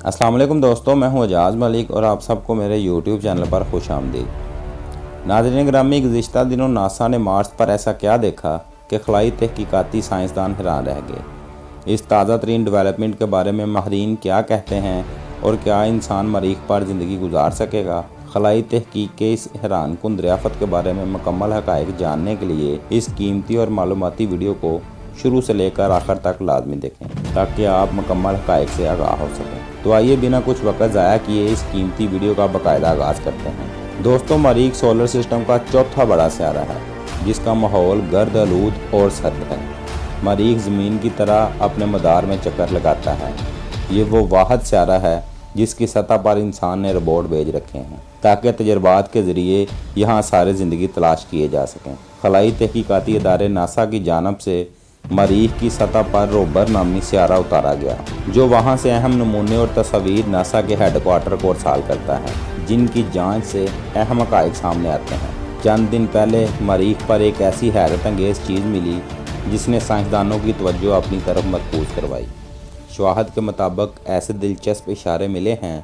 अस्सलाम वालेकुम दोस्तों, मैं हूं एजाज़ मलिक और आप सबको मेरे यूट्यूब चैनल पर खुश आमदीद। नाज़रीन ग्रामी, गुज़िश्ता दिनों नासा ने मार्स पर ऐसा क्या देखा कि खलाई तहकीकाती साइंसदान हैरान रह गए। इस ताज़ा तरीन डेवलपमेंट के बारे में माहिरीन क्या कहते हैं और क्या इंसान मरीख पर ज़िंदगी गुजार सकेगा। खलाई तहकीक के इस हैरान कुन दरियाफ़त के बारे में मुकम्मल हक़ाइक़ जानने के लिए इस कीमती और मालूमाती वीडियो को शुरू से लेकर आखिर तक लाजमी देखें ताकि आप मुकम्मल हक़ाइक़ से आगाह हो सकें। तो आइए बिना कुछ वक्त ज़ाया किए इस कीमती वीडियो का बाकायदा आगाज़ करते हैं। दोस्तों, मरीख सोलर सिस्टम का चौथा बड़ा सियारा है जिसका माहौल गर्द आलूद और सर्द है। मरीख ज़मीन की तरह अपने मदार में चक्कर लगाता है। ये वो वाहिद सियारा है जिसकी सतह पर इंसान ने रोबोट भेज रखे हैं ताकि तजर्बात के ज़रिए यहाँ सारे ज़िंदगी तलाश किए जा सकें। खलाई तहकीकाती इदारे नासा की जानिब से मरीख की सतह पर रोबर नामी सियारा उतारा गया जो वहां से अहम नमूने और तस्वीर नासा के हेडक्वार्टर को अरसाल करता है जिनकी जांच से अहम हक़ाइक़ सामने आते हैं। चंद दिन पहले मरीख पर एक ऐसी हैरत अंगेज़ चीज़ मिली जिसने साइंसदानों की तवज्जो अपनी तरफ मरकूज़ करवाई। शवाहद के मुताबिक ऐसे दिलचस्प इशारे मिले हैं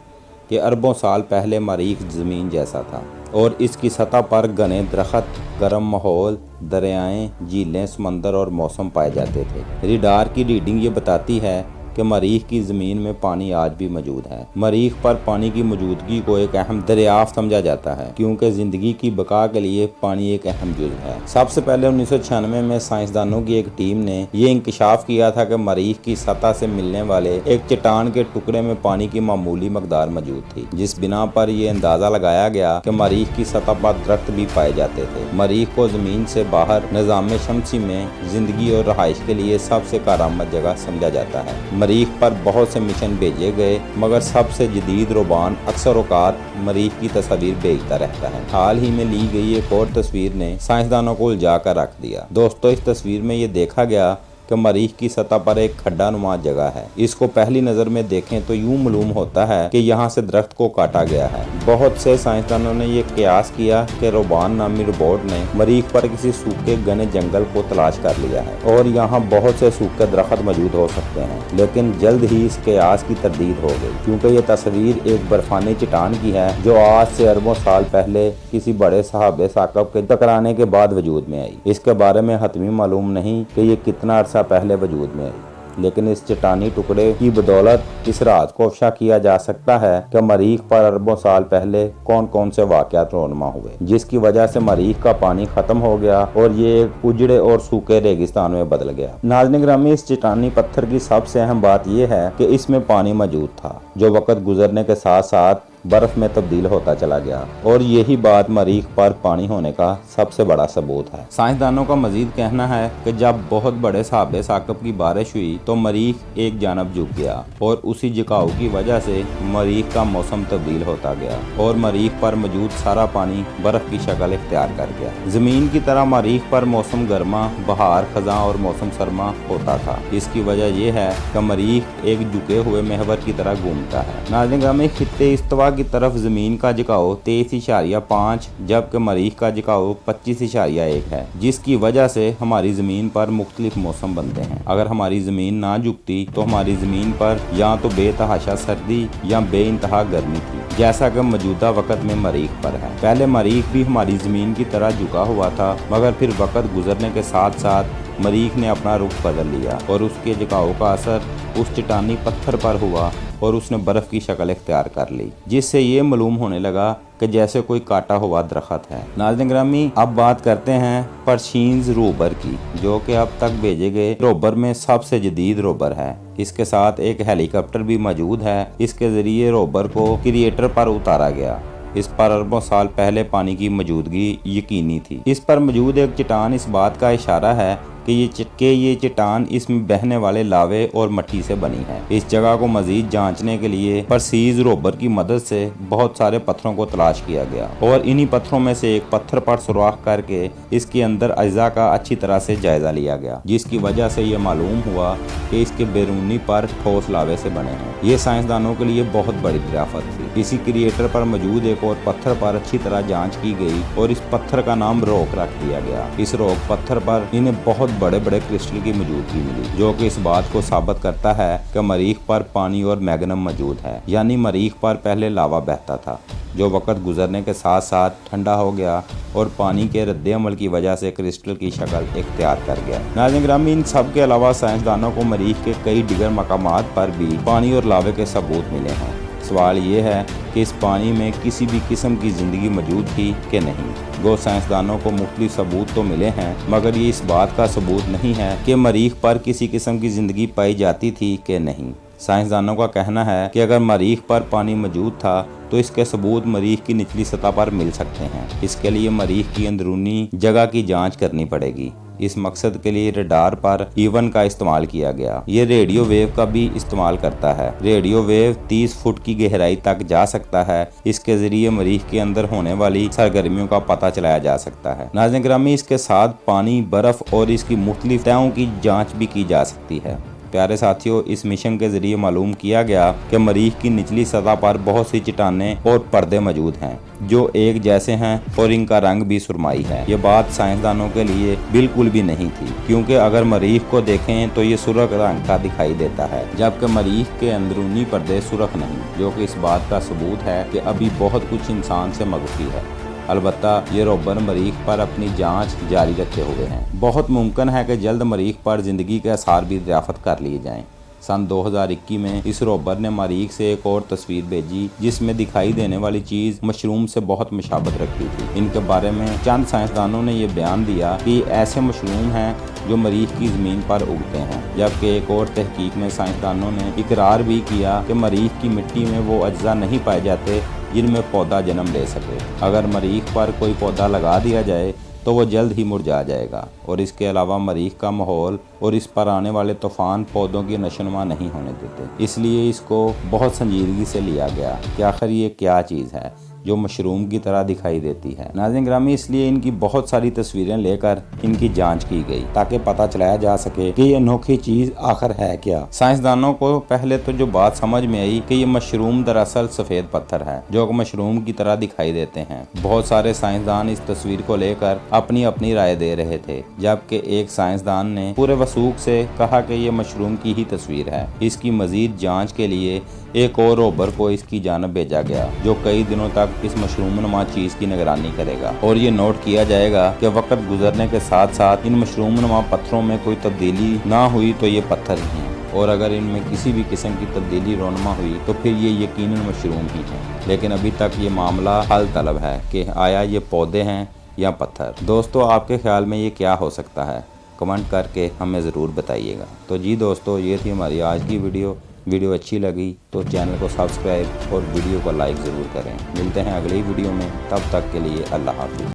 कि अरबों साल पहले मरीख ज़मीन जैसा था और इसकी सतह पर घने दरख्त, गर्म माहौल, दरियाएँ, झीलें, समंदर और मौसम पाए जाते थे। रिडार की रीडिंग ये बताती है कि मरीख की ज़मीन में पानी आज भी मौजूद है। मरीख पर पानी की मौजूदगी को एक अहम दरियाफ्त समझा जाता है क्योंकि ज़िंदगी की बका के लिए पानी एक अहम जुज़ है। सबसे पहले 1996 में साइंसदानों की एक टीम ने ये इंकशाफ किया था कि मरीख की सतह से मिलने वाले एक चट्टान के टुकड़े में पानी की मामूली मकदार मौजूद थी, जिस बिना पर यह अंदाज़ा लगाया गया कि मरीख की सतह पर दरख्त भी पाए जाते थे। मरीख को ज़मीन से बाहर निज़ाम शमसी में ज़िंदगी और रहाइश के लिए सबसे कारआमद जगह समझा जाता है। मरीख पर बहुत से मिशन भेजे गए मगर सबसे जदीद रोबान अक्सर औकात मरीख की तस्वीर भेजता रहता है। हाल ही में ली गई एक और तस्वीर ने साइंसदानों को उलझा कर रख दिया। दोस्तों, इस तस्वीर में ये देखा गया कि मरीख की सतह पर एक खड्डा नुमा जगह है। इसको पहली नज़र में देखें तो यूं मालूम होता है कि यहाँ से दरख्त को काटा गया है। बहुत से साइंसदानों ने यह कयास किया कि रोबान नामी रोबोट ने मरीख पर किसी सूखे घने जंगल को तलाश कर लिया है और यहाँ बहुत से सूखे दरख्त मौजूद हो सकते हैं, लेकिन जल्द ही इस कयास की तरदीद हो गई क्योंकि ये तस्वीर एक बर्फानी चट्टान की है जो आज से अरबों साल पहले किसी बड़े साहब साकब के टकराने के बाद वजूद में आई। इसके बारे में हतमी मालूम नहीं कि ये कितना अरसा पहले वजूद में आई, लेकिन इस चट्टानी टुकड़े की बदौलत इस राज को अफशा किया जा सकता है कि मरीख पर अरबों साल पहले कौन कौन से वाक़यात रोनमा हुए जिसकी वजह से मरीख का पानी खत्म हो गया और ये एक उजड़े और सूखे रेगिस्तान में बदल गया। नाज़रीन ग्रामी, इस चट्टानी पत्थर की सबसे अहम बात यह है कि इसमें पानी मौजूद था जो वक़्त गुजरने के साथ साथ बर्फ में तब्दील होता चला गया और यही बात मरीख पर पानी होने का सबसे बड़ा सबूत है। साइंसदानों का मजीद कहना है कि जब बहुत बड़े साहब साकब की बारिश हुई तो मरीख एक जानब झुक गया और उसी झुकाव की वजह से मरीख का मौसम तब्दील होता गया और मरीख पर मौजूद सारा पानी बर्फ की शक्ल इख्तियार कर गया। जमीन की तरह मरीख पर मौसम गर्मा, बहार, खज़ां और मौसम सरमा होता था। इसकी वजह यह है कि मरीख एक झुके हुए महवर की तरह घूमता है। नाज़रीन ग्रामी, खित्ते इस्तवा की तरफ ज़मीन का झुकाव 23.5 जबकि मरीख का झुकाव 25.1 है, जिसकी वजह से हमारी ज़मीन पर मुख्तलिफ मौसम बनते हैं। अगर हमारी ज़मीन ना झुकती तो हमारी ज़मीन पर या तो बेतहाशा सर्दी या बेइंतहा गर्मी थी, जैसा कि मौजूदा वक़्त में मरीख पर है। पहले मरीख भी हमारी ज़मीन की तरह झुका हुआ था मगर फिर वक़्त गुजरने के साथ साथ मरीख ने अपना रुख बदल लिया और उसके झुकाव का असर उस चट्टानी पत्थर पर हुआ और उसने बर्फ़ की शक्ल इख्तियार कर ली, जिससे ये मालूम होने लगा कि जैसे कोई काटा हुआ दरख्त है। नाज़रीन ग्रामी, अब बात करते हैं परशीन्स रोबर की, जो कि अब तक भेजे गए रोबर में सबसे जदीद रोबर है। इसके साथ एक हेलीकॉप्टर भी मौजूद है। इसके ज़रिए रोबर को क्रिएटर पर उतारा गया। इस पर अरबों साल पहले पानी की मौजूदगी यकीनी थी। इस पर मौजूद एक चट्टान इस बात का इशारा है कि ये चट्टान इसमें बहने वाले लावे और मिट्टी से बनी है। इस जगह को मजीद जांचने के लिए परसीज रोबर की मदद से बहुत सारे पत्थरों को तलाश किया गया और इन्हीं पत्थरों में से एक पत्थर पर सुराख करके इसके अंदर अज्जा का अच्छी तरह से जायजा लिया गया, जिसकी वजह से ये मालूम हुआ कि इसके बैरूनी पर ठोस लावे से बने हैं। ये साइंसदानों के लिए बहुत बड़ी दरियाफत थी। इसी क्रिएटर पर मौजूद एक और पत्थर पर अच्छी तरह जांच की गई और इस पत्थर का नाम रॉक रख दिया गया। इस रॉक पत्थर पर इन्हें बहुत बड़े बड़े क्रिस्टल की मौजूदगी मिली, जो कि इस बात को साबित करता है कि मरीख पर पानी और मैग्नम मौजूद है। यानी मरीख पर पहले लावा बहता था, जो वक्त गुजरने के साथ साथ ठंडा हो गया और पानी के रद्द अमल की वजह से क्रिस्टल की शक्ल इख्तियार कर गया। नाज़रीन ग्रामी, इन सब के अलावा साइंसदानों को मरीख के कई दिगर मकामात पर भी पानी और लावे के सबूत मिले हैं। सवाल ये है कि इस पानी में किसी भी किस्म की ज़िंदगी मौजूद थी कि नहीं। गो साइंसदानों को मुख्तलिफ सबूत तो मिले हैं, मगर ये इस बात का सबूत नहीं है कि मरीख पर किसी किस्म की ज़िंदगी पाई जाती थी कि नहीं। साइंसदानों का कहना है कि अगर मरीख पर पानी मौजूद था तो इसके सबूत मरीख की निचली सतह पर मिल सकते हैं। इसके लिए मरीख की अंदरूनी जगह की जांच करनी पड़ेगी। इस मकसद के लिए रडार पर ईवन का इस्तेमाल किया गया। ये रेडियो वेव का भी इस्तेमाल करता है। रेडियो वेव 30 फुट की गहराई तक जा सकता है। इसके जरिए मरीख के अंदर होने वाली सरगर्मियों का पता चलाया जा सकता है। नाज़रीन ग्रामी, इसके साथ पानी, बर्फ और इसकी मुख्तलिफ तहों की जाँच भी की जा सकती है। प्यारे साथियों, इस मिशन के जरिए मालूम किया गया कि मरीख की निचली सतह पर बहुत सी चट्टानें और पर्दे मौजूद हैं जो एक जैसे हैं और इनका रंग भी सुरमाई है। ये बात साइंसदानों के लिए बिल्कुल भी नहीं थी, क्योंकि अगर मरीख को देखें तो ये सुर्ख रंग का दिखाई देता है, जबकि मरीख के अंदरूनी पर्दे सुर्ख नहीं, जो कि इस बात का सबूत है कि अभी बहुत कुछ इंसान से मगफी है। अलबत्ता ये रोबर मरीख पर अपनी जांच जारी रखे हुए हैं। बहुत मुमकिन है कि जल्द मरीख पर ज़िंदगी के आसार भी दरियाफ़त कर लिए जाएं। सन 2021 में इस रोबर ने मरीख से एक और तस्वीर भेजी, जिसमें दिखाई देने वाली चीज़ मशरूम से बहुत मुशाबत रखती थी। इनके बारे में चंद साइंसदानों ने यह बयान दिया कि ऐसे मशरूम हैं जो मरीख की ज़मीन पर उगते हैं, जबकि एक और तहकीक में साइंसदानों ने इकरार भी किया कि मरीख की मिट्टी में वो अज्जा नहीं पाए जाते जिनमें पौधा जन्म ले सके। अगर मरीख पर कोई पौधा लगा दिया जाए तो वो जल्द ही मुरझा जाएगा। और इसके अलावा मरीख का माहौल और इस पर आने वाले तूफान पौधों की नशोनुमा नहीं होने देते, इसलिए इसको बहुत संजीदगी से लिया गया कि आखिर ये क्या चीज़ है जो मशरूम की तरह दिखाई देती है। नाज़रीन ग्रामी, इसलिए इनकी बहुत सारी तस्वीरें लेकर इनकी जांच की गई ताकि पता चलाया जा सके कि ये अनोखी चीज़ आखिर है क्या। साइंसदानों को पहले तो जो बात समझ में आई कि ये मशरूम दरअसल सफ़ेद पत्थर है जो मशरूम की तरह दिखाई देते हैं। बहुत सारे साइंसदान इस तस्वीर को लेकर अपनी अपनी राय दे रहे थे, जबकि एक साइंसदान ने पूरे वसूख से कहा कि ये मशरूम की ही तस्वीर है। इसकी मजीद जाँच के लिए एक और रोबर को इसकी जानब भेजा गया, जो कई दिनों तक इस मशरूमनुमा चीज़ की निगरानी करेगा और ये नोट किया जाएगा कि वक्त गुजरने के साथ साथ इन मशरूमनुमा पत्थरों में कोई तब्दीली ना हुई तो ये पत्थर ही हैं, और अगर इनमें किसी भी किस्म की तब्दीली रोनमा हुई तो फिर ये यकीनन मशरूम ही हैं। लेकिन अभी तक ये मामला हल तलब है कि आया ये पौधे हैं या पत्थर। दोस्तों, आपके ख्याल में ये क्या हो सकता है? कमेंट करके हमें ज़रूर बताइएगा। तो जी दोस्तों, ये थी हमारी आज की वीडियो अच्छी लगी तो चैनल को सब्सक्राइब और वीडियो को लाइक ज़रूर करें। मिलते हैं अगली वीडियो में, तब तक के लिए अल्लाह हाफ़िज़।